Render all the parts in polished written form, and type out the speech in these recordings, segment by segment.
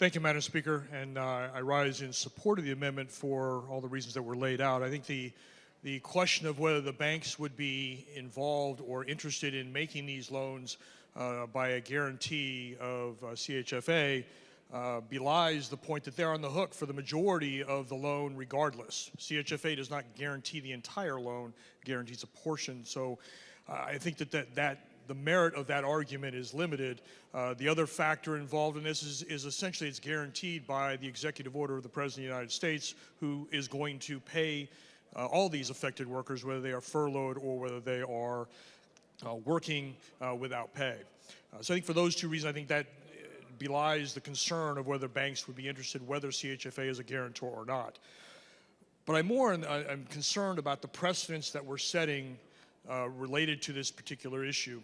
Thank you, Madam Speaker, and I rise in support of the amendment for all the reasons that were laid out. I think the question of whether the banks would be involved or interested in making these loans by a guarantee of CHFA belies the point that they're on the hook for the majority of the loan regardless. CHFA does not guarantee the entire loan, guarantees a portion. So I think that the merit of that argument is limited. The other factor involved in this is essentially it's guaranteed by the executive order of the President of the United States, who is going to pay all these affected workers, whether they are furloughed or whether they are working without pay. So I think for those two reasons, I think that belies the concern of whether banks would be interested whether CHFA is a guarantor or not. But I'm concerned about the precedents that we're setting related to this particular issue.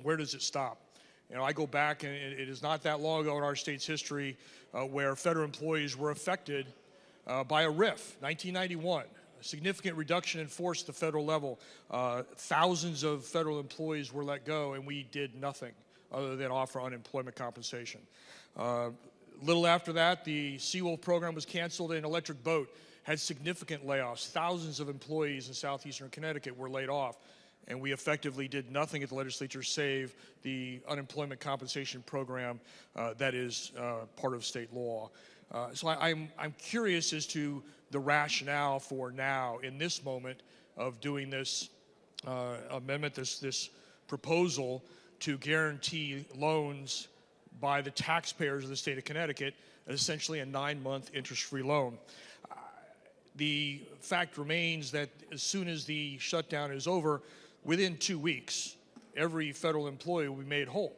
Where does it stop? You know, I go back, and it is not that long ago in our state's history where federal employees were affected by a RIF, 1991. A significant reduction in force at the federal level. Thousands of federal employees were let go, and we did nothing other than offer unemployment compensation. Little after that, the Seawolf program was canceled, and Electric Boat had significant layoffs. Thousands of employees in southeastern Connecticut were laid off, and we effectively did nothing at the legislature save the unemployment compensation program that is part of state law. So I'm curious as to the rationale for now, in this moment, of doing this amendment, this proposal to guarantee loans by the taxpayers of the state of Connecticut, essentially a 9-month interest-free loan. The fact remains that as soon as the shutdown is over, within 2 weeks, every federal employee will be made whole.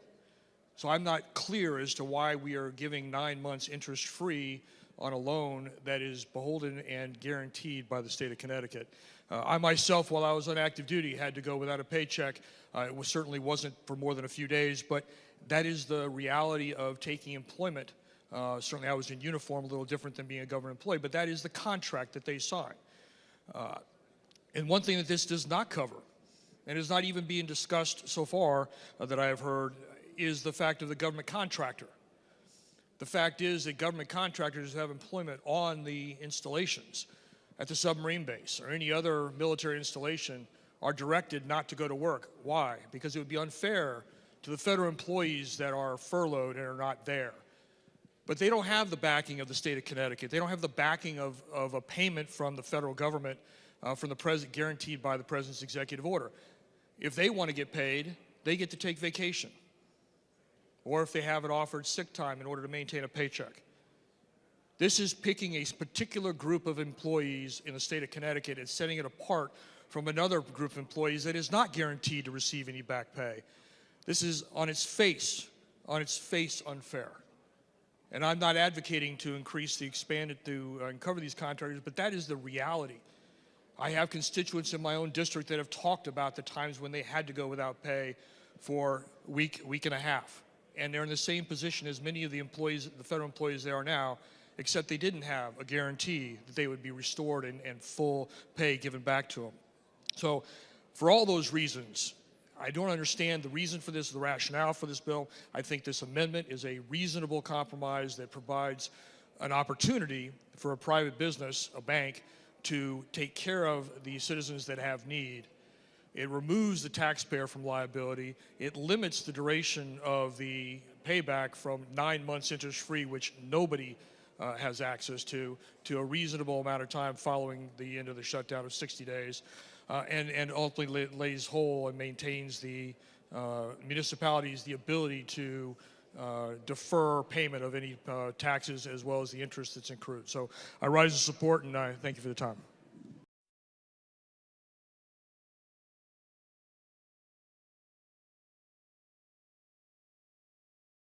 So I'm not clear as to why we are giving 9 months interest-free on a loan that is beholden and guaranteed by the state of Connecticut. I myself, while I was on active duty, had to go without a paycheck. It certainly wasn't for more than a few days, but that is the reality of taking employment. Certainly I was in uniform, a little different than being a government employee, but that is the contract that they sign. And one thing that this does not cover, and is not even being discussed so far that I have heard, is the fact of the government contractor. The fact is that government contractors who have employment on the installations at the submarine base or any other military installation are directed not to go to work. Why? Because it would be unfair to the federal employees that are furloughed and are not there. But they don't have the backing of the state of Connecticut. They don't have the backing of a payment from the federal government from the president, guaranteed by the president's executive order. If they want to get paid, they get to take vacation. Or if they have it offered sick time in order to maintain a paycheck. This is picking a particular group of employees in the state of Connecticut and setting it apart from another group of employees that is not guaranteed to receive any back pay. This is on its face unfair. And I'm not advocating to increase the expanded to cover these contractors, but that is the reality. I have constituents in my own district that have talked about the times when they had to go without pay for a week and a half. And they're in the same position as many of the employees, the federal employees there are now, except they didn't have a guarantee that they would be restored and full pay given back to them. So for all those reasons, I don't understand the reason for this, the rationale for this bill. I think this amendment is a reasonable compromise that provides an opportunity for a private business, a bank, to take care of the citizens that have need. It removes the taxpayer from liability. It limits the duration of the payback from 9 months interest-free, which nobody has access to a reasonable amount of time following the end of the shutdown of 60 days, and ultimately lays whole and maintains the municipalities the ability to defer payment of any taxes as well as the interest that's accrued. So I rise in support, and I thank you for the time.